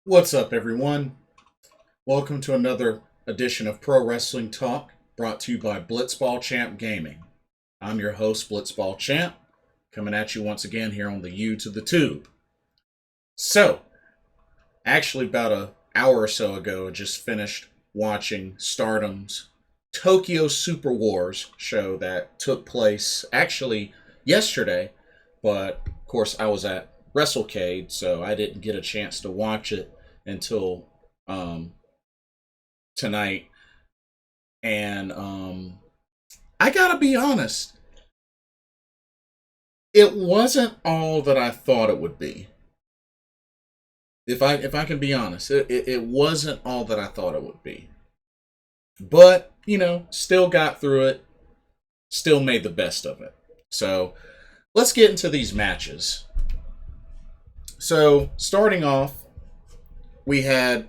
What's up, everyone? Welcome to another edition of Pro Wrestling Talk, brought to you by Blitzball Champ Gaming. I'm your host, Blitzball Champ, coming at you once again here on the U to the Tube. So, actually, about an hour or so ago, I just finished watching Stardom's Tokyo Super Wars show that took place actually yesterday, but of course, I was at WrestleCade, so I didn't get a chance to watch it until um, tonight. And I gotta be honest, it wasn't all that I thought it would be. If I can be honest, it wasn't all that I thought it would be. But still got through it. Still made the best of it. So let's get into these matches. So starting off, we had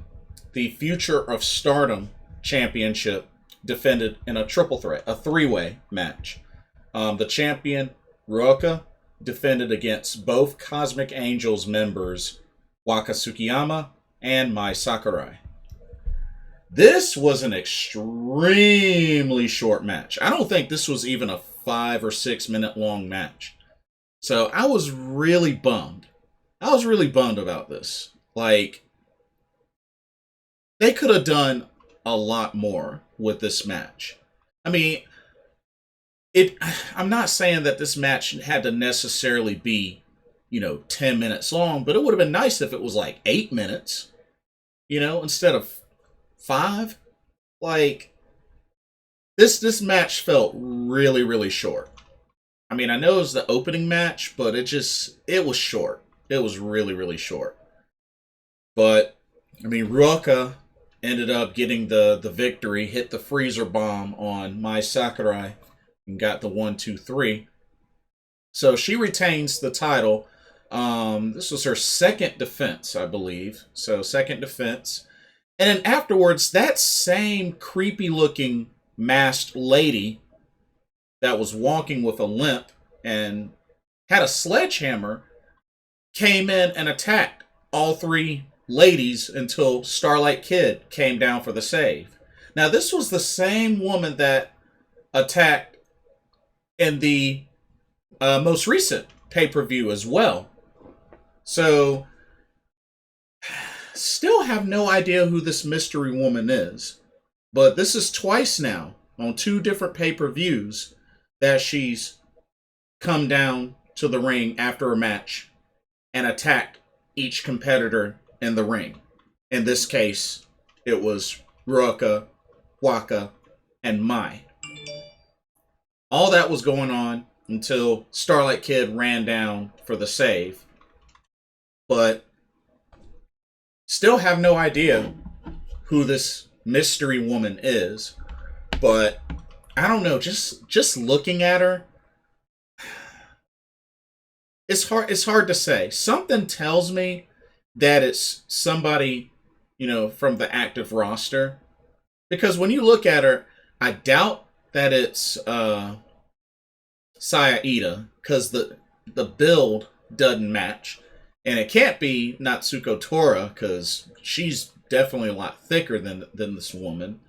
the Future of Stardom Championship defended in a triple threat, a three-way match. The champion, Ruoka, defended against both Cosmic Angels members, Waka Tsukiyama and Mai Sakurai. This was an extremely short match. I don't think this was even a 5 or 6 minute long match. So I was really bummed. I was really bummed about this. Like, they could have done a lot more with this match. I mean, I'm not saying that this match had to necessarily be, 10 minutes long, but it would have been nice if it was like 8 minutes, instead of 5. Like, this match felt really, really short. I mean, I know it was the opening match, but it was short. It was really, really short. But, I mean, Ruoka ended up getting the victory, hit the freezer bomb on Mai Sakurai, and got the 1-2-3. So she retains the title. This was her second defense, I believe. So second defense. And then afterwards, that same creepy looking masked lady that was walking with a limp and had a sledgehammer came in and attacked all three ladies until Starlight Kid came down for the save. Now, this was the same woman that attacked in the most recent pay-per-view as well. So, still have no idea who this mystery woman is. But this is twice now on 2 different pay-per-views that she's come down to the ring after a match and attacked each competitor in the ring. In this case, it was Ruoka, Waka, and Mai. All that was going on until Starlight Kid ran down for the save. But still have no idea who this mystery woman is. But I don't know, just looking at her, it's hard to say. Something tells me that it's somebody, from the active roster. Because when you look at her, I doubt that it's Sayaka, because the build doesn't match. And it can't be Natsuko Tora, because she's definitely a lot thicker than this woman.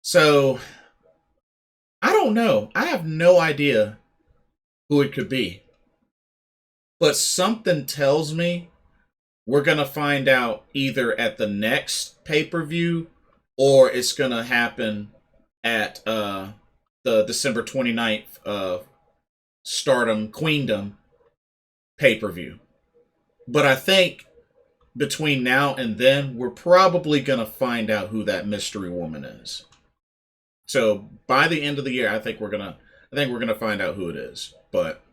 So, I don't know. I have no idea who it could be. But something tells me we're going to find out either at the next pay-per-view or it's going to happen at the December 29th Stardom Queendom pay-per-view. But I think between now and then, we're probably going to find out who that mystery woman is. So by the end of the year, I think we're gonna find out who it is. But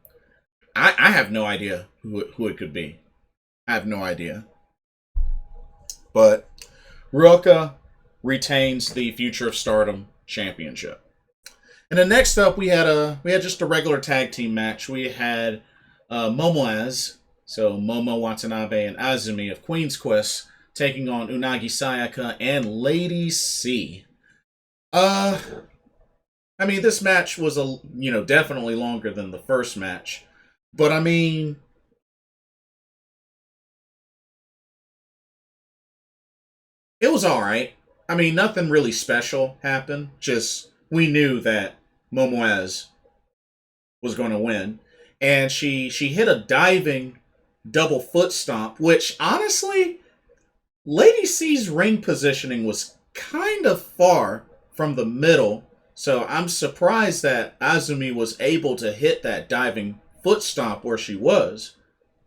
I have no idea who it could be. I have no idea. But Ruoka retains the Future of Stardom Championship. And then next up, we had just a regular tag team match. We had Momo, so Momo, Watanabe, and Azumi of Queen's Quest taking on Unagi, Sayaka, and Lady C. I mean, this match was definitely longer than the first match, but I mean, It was all right. I mean, nothing really special happened. Just we knew that Momo was going to win, and she hit a diving double foot stomp, which honestly, Lady C's ring positioning was kind of far from the middle, so I'm surprised that Azumi was able to hit that diving foot stomp where she was,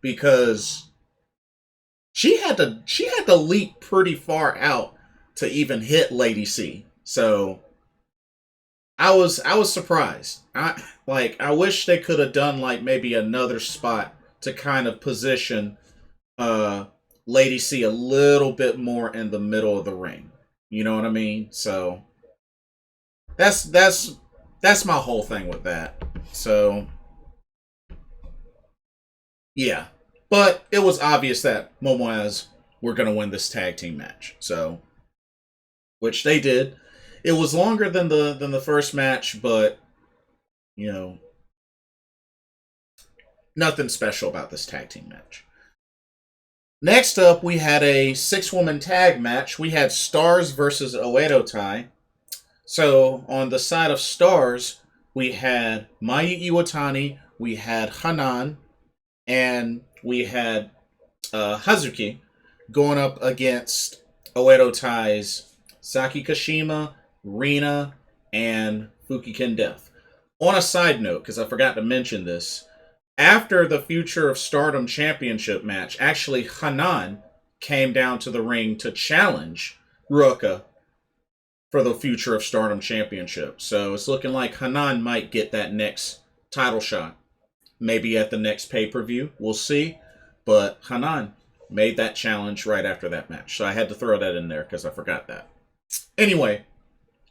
because she had to leap pretty far out to even hit Lady C. So I was surprised. I wish they could have done like maybe another spot to kind of position uh Lady C a little bit more in the middle of the ring. You know what I mean? So that's my whole thing with that. So yeah. But it was obvious that Momoaz were gonna win this tag team match. So which they did. It was longer than the first match, but you know, nothing special about this tag team match. Next up, we had a 6-woman tag match. We had Stars versus Oedo Tai. So on the side of Stars, we had Mayu Iwatani, we had Hanan, and we had Hazuki going up against Oedo Tai's Saki Kashima, Rina, and Fukiken Death. On a side note, because I forgot to mention this, after the Future of Stardom Championship match, actually Hanan came down to the ring to challenge Ruka for the Future of Stardom Championship. So it's looking like Hanan might get that next title shot. Maybe at the next pay-per-view. We'll see. But Hanan made that challenge right after that match. So I had to throw that in there because I forgot that. Anyway,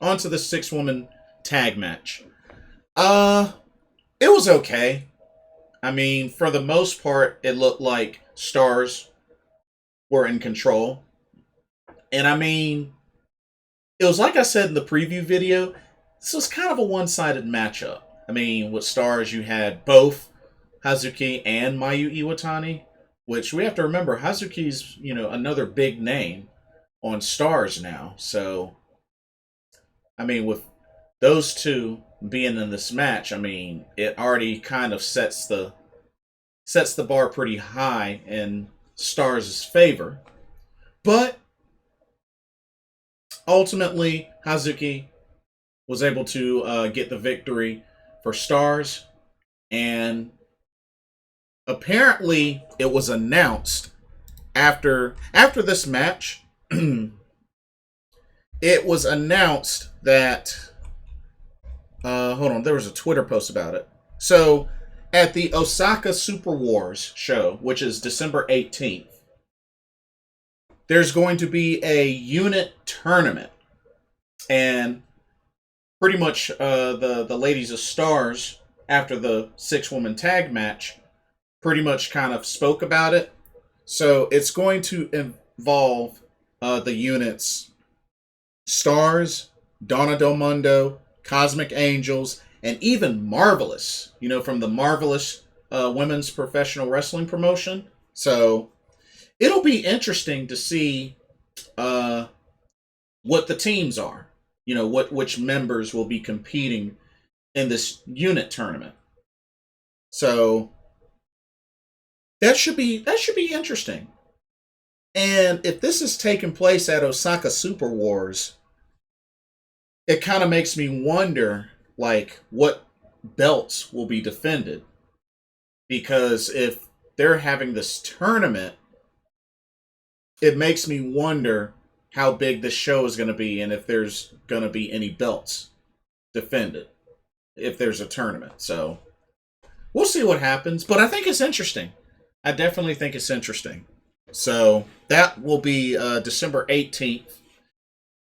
on to the 6-woman tag match. It was okay. I mean, for the most part, it looked like Stars were in control. And I mean, it was like I said in the preview video, this was kind of a one-sided matchup. I mean, with Stars, you had both Hazuki and Mayu Iwatani, which we have to remember, Hazuki's, another big name on Stars now. So, I mean, with those two being in this match, I mean, it already kind of sets the bar pretty high in Stars' favor. But ultimately, Hazuki was able to get the victory for Stars, and apparently it was announced after this match. It was announced that hold on, there was a Twitter post about it. So at the Osaka Super Wars show, which is December 18th, there's going to be a unit tournament, and pretty much the ladies of Stars, after the 6-woman tag match, pretty much kind of spoke about it. So it's going to involve the units Stars, Donna Del Mundo, Cosmic Angels, and even Marvelous, from the Marvelous women's professional wrestling promotion. So it'll be interesting to see what the teams are, which members will be competing in this unit tournament. So that should be interesting. And if this is taking place at Osaka Super Wars, it kind of makes me wonder, like, what belts will be defended. Because if they're having this tournament, it makes me wonder how big this show is going to be and if there's going to be any belts defended if there's a tournament. So we'll see what happens. But I think it's interesting. I definitely think it's interesting. So that will be December 18th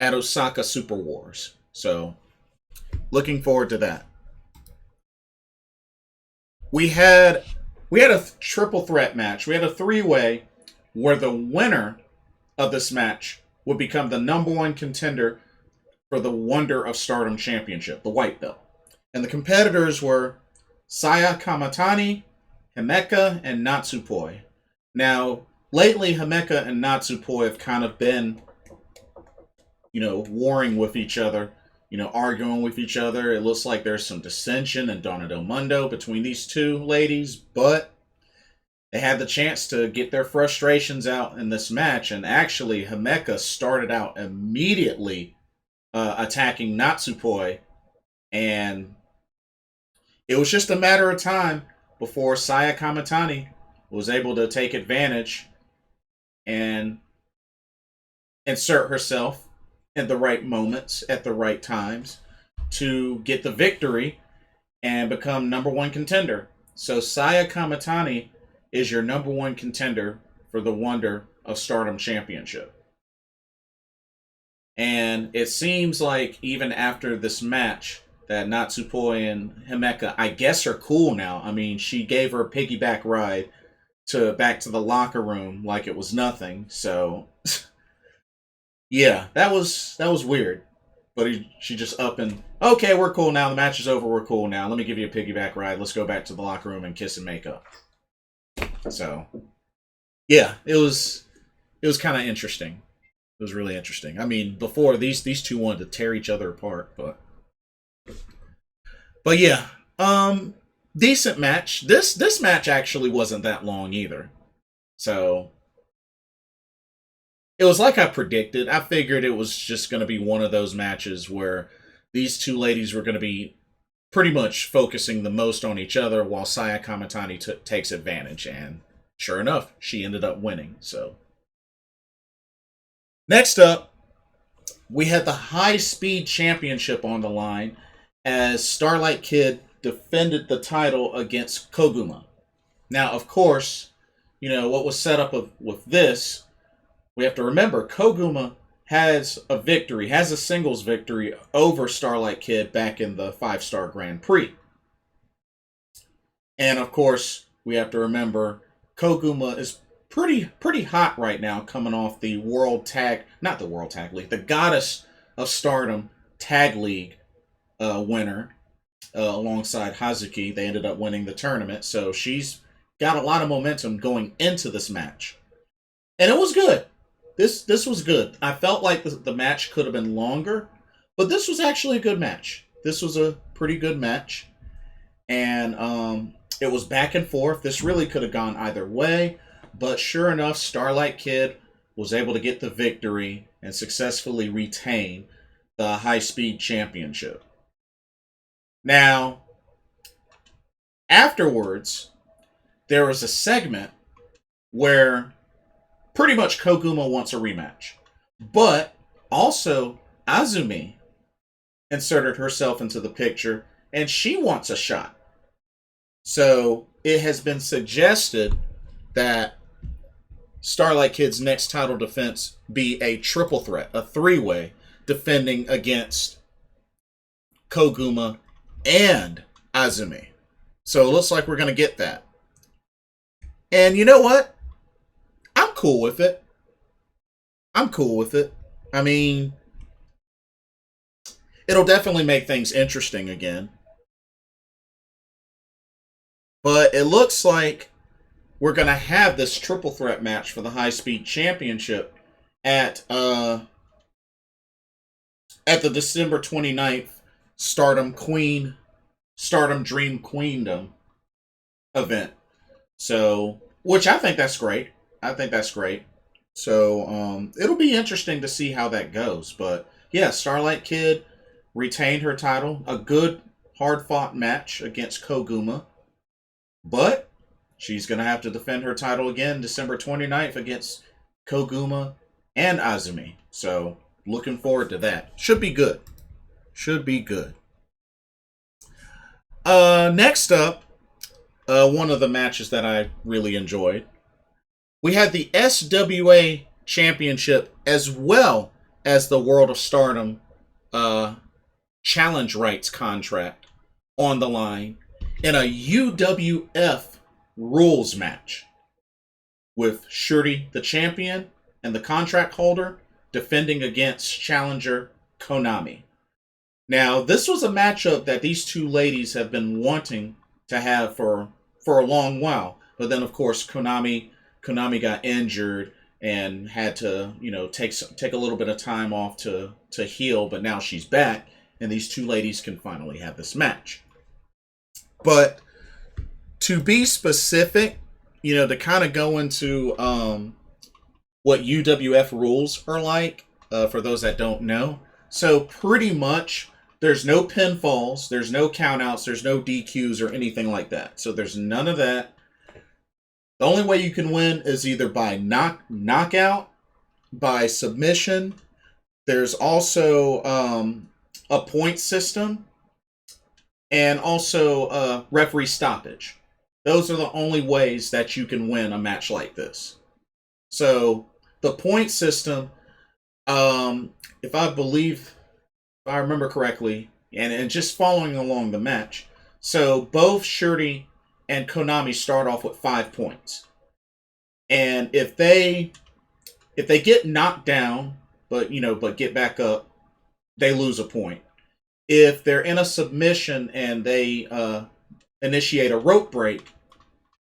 at Osaka Super Wars. So looking forward to that. We had a triple threat match. We had a 3-way where the winner of this match would become the number 1 contender for the Wonder of Stardom Championship, the white belt. And the competitors were Sayaka Kamatani, Himeka, and Natsupoi. Now, lately, Himeka and Natsupoi have kind of been warring with each other, arguing with each other. It looks like there's some dissension and Donna Del Mundo between these two ladies, but they had the chance to get their frustrations out in this match, and actually Himeka started out immediately attacking Natsupoi, and it was just a matter of time before Sayaka Kamitani was able to take advantage and insert herself in the right moments at the right times to get the victory and become number one contender. So Sayaka Kamitani is your number one contender for the Wonder of Stardom Championship. And it seems like even after this match that Natsupoi and Himeka, I guess, are cool now. I mean, she gave her a piggyback ride back to the locker room like it was nothing. So yeah, that was weird. But she just up and, okay, we're cool now. The match is over. We're cool now. Let me give you a piggyback ride. Let's go back to the locker room and kiss and make up. So yeah, it was kind of interesting. It was really interesting. I mean, before these two wanted to tear each other apart, but yeah, decent match. This match actually wasn't that long either. So it was like I predicted. I figured it was just going to be one of those matches where these two ladies were going to be pretty much focusing the most on each other while Sayaka Kamitani takes advantage. And sure enough, she ended up winning. So next up, we had the High Speed Championship on the line as Starlight Kid defended the title against Koguma. Now, of course, what was set up with this, we have to remember Koguma has a singles victory over Starlight Kid back in the 5-Star Grand Prix. And of course, we have to remember Koguma is pretty hot right now, coming off the the Goddess of Stardom Tag League winner alongside Hazuki. They ended up winning the tournament, so she's got a lot of momentum going into this match. And it was good. This was good. I felt like the match could have been longer, but this was actually a good match. This was a pretty good match. And it was back and forth. This really could have gone either way, but sure enough, Starlight Kid was able to get the victory and successfully retain the High Speed Championship. Now, afterwards, there was a segment where pretty much Koguma wants a rematch. But also, Azumi inserted herself into the picture, and she wants a shot. So, it has been suggested that Starlight Kid's next title defense be a triple threat, a three-way, defending against Koguma and Azumi. So it looks like we're going to get that. And you know what? I'm cool with it. I mean, it'll definitely make things interesting again. But it looks like we're going to have this triple threat match for the High Speed Championship at the December 29th Stardom Dream Queendom event. So, which I think that's great. So, it'll be interesting to see how that goes. But yeah, Starlight Kid retained her title. A good, hard-fought match against Koguma. But she's going to have to defend her title again December 29th against Koguma and Azumi. So, looking forward to that. Should be good. Next up, one of the matches that I really enjoyed. We had the SWA Championship as well as the World of Stardom challenge rights contract on the line in a UWF Rules match with Shuri, the champion, and the contract holder defending against challenger Konami. Now, this was a matchup that these two ladies have been wanting to have for a long while. But then, of course, Konami got injured, and had to, take a little bit of time off to heal, but now she's back, and these two ladies can finally have this match. But to be specific, to kind of go into what UWF rules are like, for those that don't know. So pretty much, there's no pinfalls, there's no countouts, there's no DQs or anything like that. So there's none of that. The only way you can win is either by knockout, by submission. There's also a point system, and also referee stoppage. Those are the only ways that you can win a match like this. So the point system, if I remember correctly, and just following along the match, so both Shuri and Konami start off with 5 points. And if they get knocked down, but get back up, they lose a point. If they're in a submission and they initiate a rope break,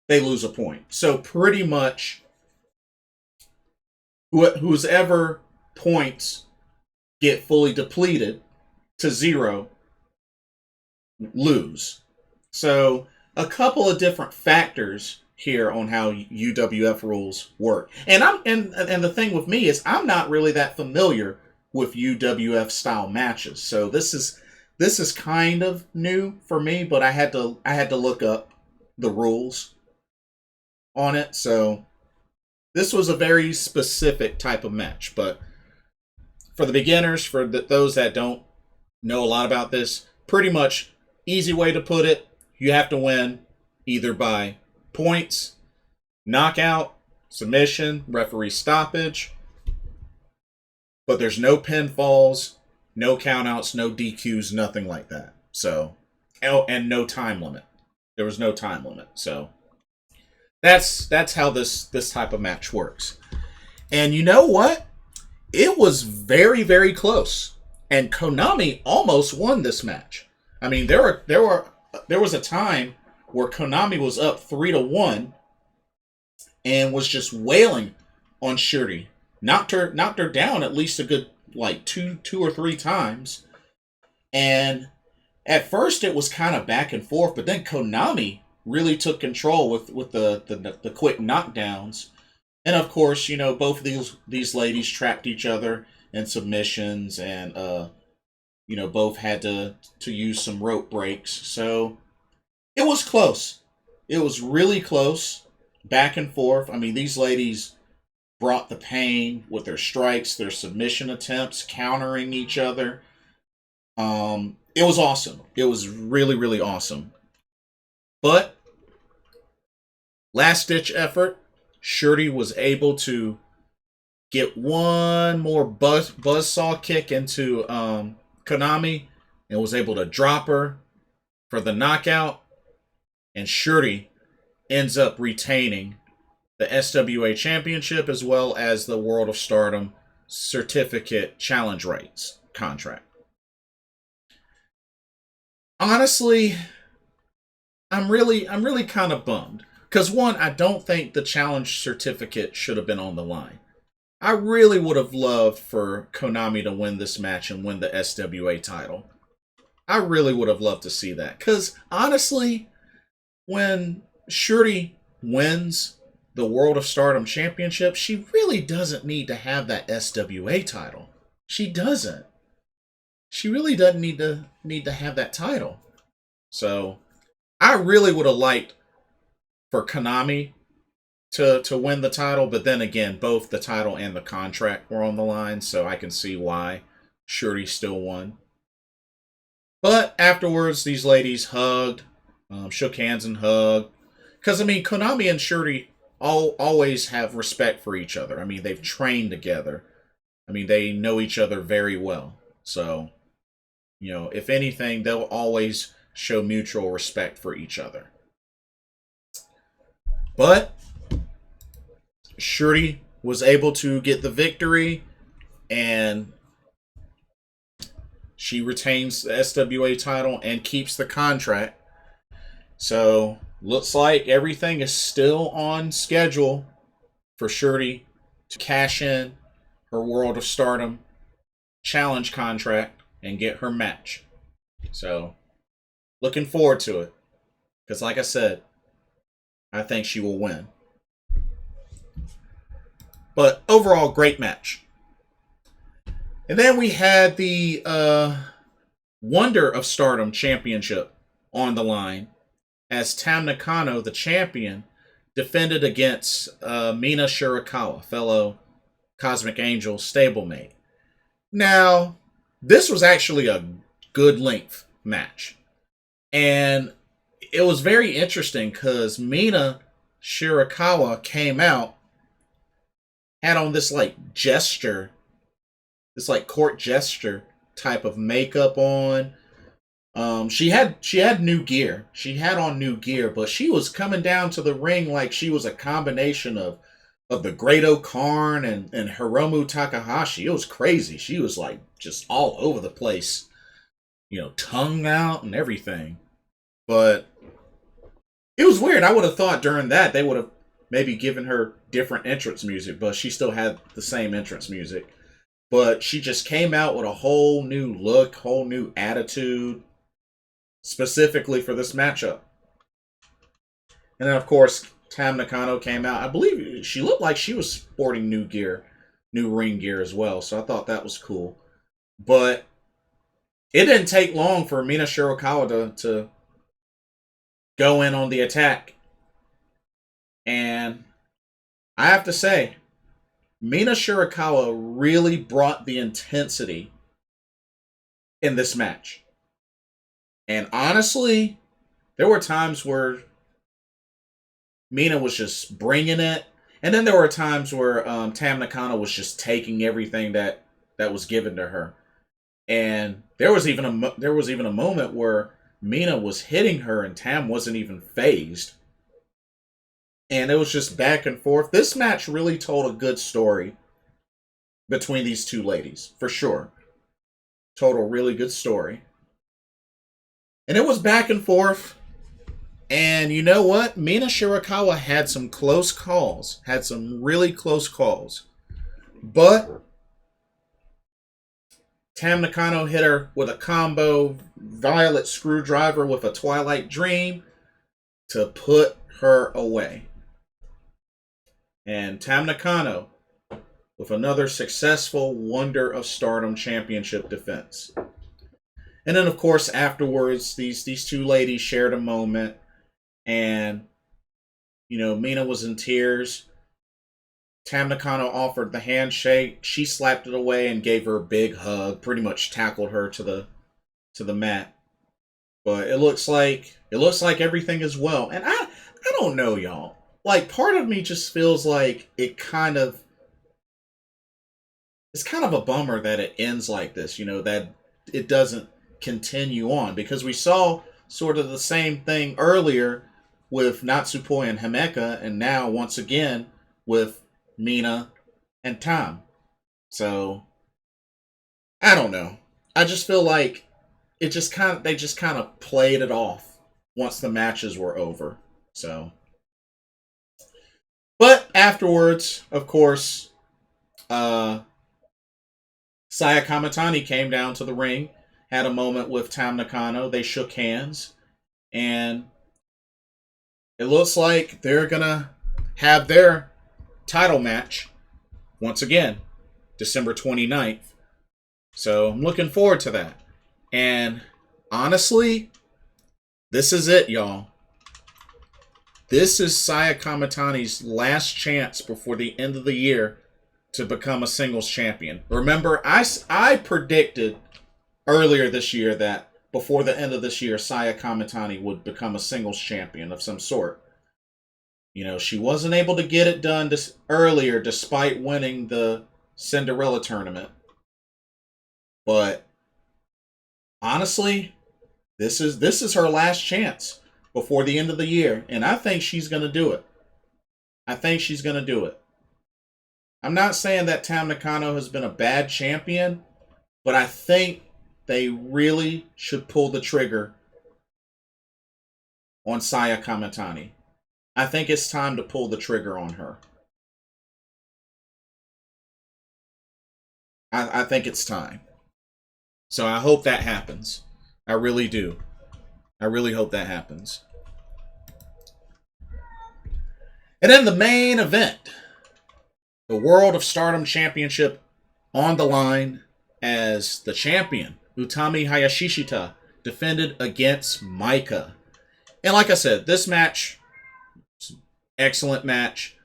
they lose a point. So pretty much, whose ever points get fully depleted to 0 lose. So a couple of different factors here on how UWF rules work. And the thing with me is I'm not really that familiar with UWF style matches. So this is kind of new for me, but I had to look up the rules on it. So this was a very specific type of match, but for the beginners, for those that don't know a lot about this, pretty much easy way to put it, you have to win either by points, knockout, submission, referee stoppage, but there's no pinfalls, no countouts, no DQs, nothing like that. So, and no time limit. There was no time limit. So that's how this type of match works. And you know what? It was very, very close. And Konami almost won this match. I mean, there was a time where Konami was up 3-1 and was just wailing on Shuri. Knocked her down at least a good two or three times. And at first it was kind of back and forth, but then Konami really took control with the quick knockdowns. And of course, both of these ladies trapped each other in submissions, and both had to use some rope breaks. So it was close. It was really close, back and forth. I mean, these ladies brought the pain with their strikes, their submission attempts, countering each other. It was awesome. It was really, really awesome. But last ditch effort, Shuri was able to get one more buzzsaw kick into Konami and was able to drop her for the knockout. And Shuri ends up retaining the SWA Championship as well as the World of Stardom Certificate Challenge Rights contract. Honestly, I'm really kind of bummed. Because one, I don't think the challenge certificate should have been on the line. I really would have loved for Konami to win this match and win the SWA title. I really would have loved to see that. Because honestly, when Shuri wins the World of Stardom Championship, she really doesn't need to have that SWA title. She doesn't. She really doesn't need to have that title. So I really would have liked for Konami to win the title, but then again, both the title and the contract were on the line, so I can see why Shuri still won. But afterwards, these ladies hugged, shook hands and hugged. Because, I mean, Konami and Shuri always have respect for each other. I mean, they've trained together. I mean, they know each other very well. So, if anything, they'll always show mutual respect for each other. But Shuri was able to get the victory, and she retains the SWA title and keeps the contract. So looks like everything is still on schedule for Shuri to cash in her World of Stardom challenge contract and get her match. So, looking forward to it. Because, like I said, I think she will win. But overall, great match. And then we had the Wonder of Stardom Championship on the line as Tam Nakano, the champion, defended against Mina Shirakawa, fellow Cosmic Angel stablemate. Now, this was actually a good length match. And it was very interesting because Mina Shirakawa came out, had on this like gesture, this like court gesture type of makeup on. She had new gear. She had on new gear, but she was coming down to the ring like she was a combination of the Great O'Karn and Hiromu Takahashi. It was crazy. She was like just all over the place, tongue out and everything. But it was weird. I would have thought during that they would have maybe given her different entrance music, but she still had the same entrance music. But she just came out with a whole new look, whole new attitude, specifically for this matchup. And then, of course, Tam Nakano came out. I believe she looked like she was sporting new gear, new ring gear as well. So I thought that was cool. But it didn't take long for Mina Shirakawa to go in on the attack. And I have to say, Mina Shirakawa really brought the intensity in this match. And honestly, there were times where Mina was just bringing it. And then there were times where Tam Nakano was just taking everything that was given to her. And there was even a moment where Mina was hitting her and Tam wasn't even phased. And it was just back and forth. This match really told a good story between these two ladies, for sure. Told a really good story. And it was back and forth. And you know what? Mina Shirakawa had some close calls. Had some really close calls. But Tam Nakano hit her with a combo violet screwdriver with a Twilight Dream to put her away. And Tam Nakano with another successful Wonder of Stardom Championship defense. And then, of course, afterwards, these two ladies shared a moment. And, Mina was in tears. Tam Nakano offered the handshake. She slapped it away and gave her a big hug. Pretty much tackled her to the mat. But it looks like everything is well. And I don't know, y'all. Like, part of me just feels like it's kind of a bummer that it ends like this, that it doesn't continue on. Because we saw sort of the same thing earlier with Natsupoi and Himeka, and now, once again, with Mina and Tam. So, I don't know. I just feel like they just kind of played it off once the matches were over. So... But afterwards, of course, Saya Kamatani came down to the ring, had a moment with Tam Nakano. They shook hands, and it looks like they're going to have their title match once again, December 29th. So I'm looking forward to that. And honestly, this is it, y'all. This is Saya Kamatani's last chance before the end of the year to become a singles champion. Remember, I predicted earlier this year that before the end of this year, Saya Kamatani would become a singles champion of some sort. She wasn't able to get it done earlier despite winning the Cinderella tournament. But honestly, this is her last chance before the end of the year. And I think she's going to do it. I'm not saying that Tam Nakano has been a bad champion, but I think they really should pull the trigger on Saya Kamatani. I think it's time to pull the trigger on her. I think it's time. So I hope that happens. I really do. I really hope that happens. And then the main event, the World of Stardom Championship on the line as the champion, Utami Hayashishita, defended against Maika. And like I said, this match, excellent match,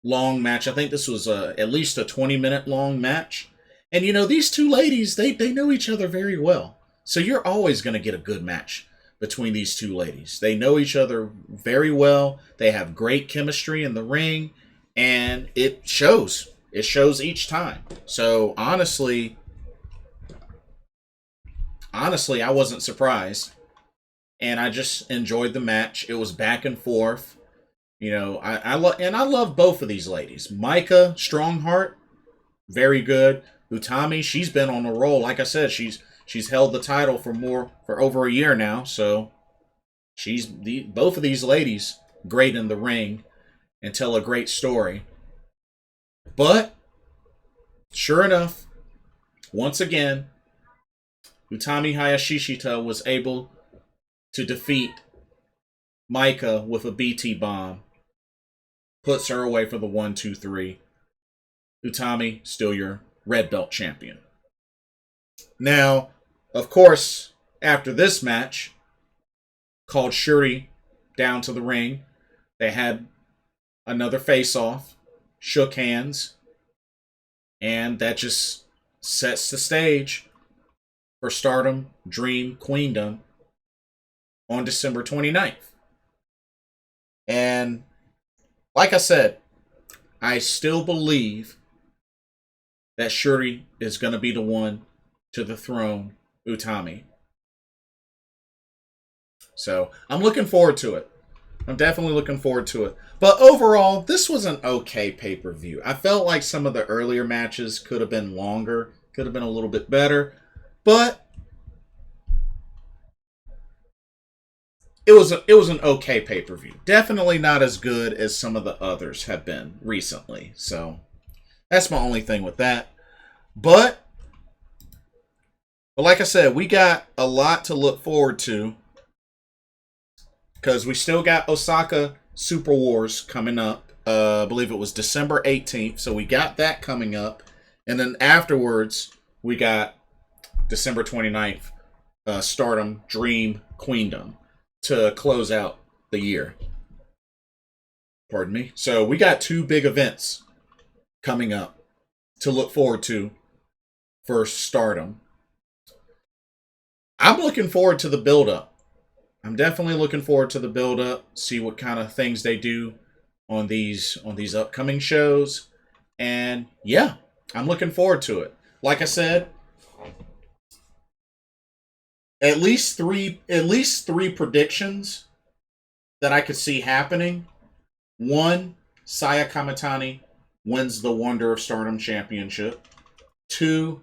long match. I think this was at least a 20-minute long match. And you know, these two ladies, they know each other very well. So you're always going to get a good match between these two ladies. They know each other very well. They have great chemistry in the ring. And it shows. It shows each time. So honestly, I wasn't surprised. And I just enjoyed the match. It was back and forth. You know, I love both of these ladies. Maika, strong heart, very good. Utami, she's been on a roll. Like I said, she's held the title for over a year now. So both of these ladies great in the ring and tell a great story. But sure enough, once again, Utami Hayashishita was able to defeat Maika with a BT bomb. Puts her away for the 1-2-3. Utami, still your red belt champion. Now, of course, after this match, called Shuri down to the ring. They had another face-off, shook hands, and that just sets the stage for Stardom Dream Queendom on December 29th. And like I said, I still believe that Shuri is going to be the one to dethrone Utami. So I'm looking forward to it. I'm definitely looking forward to it. But overall, this was an okay pay-per-view. I felt like some of the earlier matches could have been longer, could have been a little bit better. But it was an okay pay-per-view. Definitely not as good as some of the others have been recently. So that's my only thing with that. But like I said, we got a lot to look forward to. Because we still got Osaka Super Wars coming up. I believe it was December 18th. So we got that coming up. And then afterwards, we got December 29th, Stardom Dream Queendom to close out the year. Pardon me. So we got two big events coming up to look forward to for Stardom. I'm looking forward to the build-up. I'm definitely looking forward to the build-up, see what kind of things they do on these upcoming shows. And yeah, I'm looking forward to it. Like I said, at least three predictions that I could see happening. One, Sayaka Kamitani wins the Wonder of Stardom Championship. Two,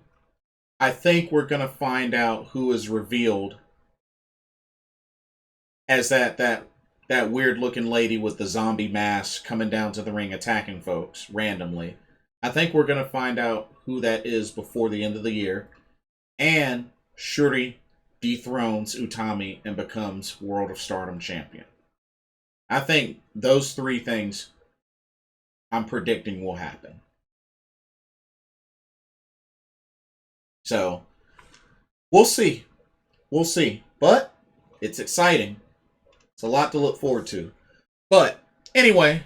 I think we're going to find out who is revealed as that weird looking lady with the zombie mask coming down to the ring attacking folks randomly. I think we're going to find out who that is before the end of the year. And Shuri dethrones Utami and becomes World of Stardom champion. I think those three things I'm predicting will happen. So, we'll see. We'll see. But it's exciting. It's a lot to look forward to. But anyway,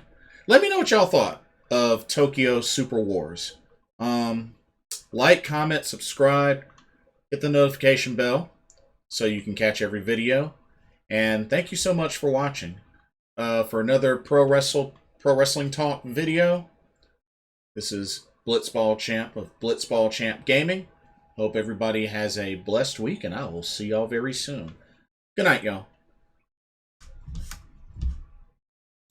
let me know what y'all thought of Tokyo Super Wars. Like, comment, subscribe, hit the notification bell so you can catch every video. And thank you so much for watching. For another Pro Wrestling Talk video, this is Blitzball Champ of Blitzball Champ Gaming. Hope everybody has a blessed week, and I will see y'all very soon. Good night, y'all.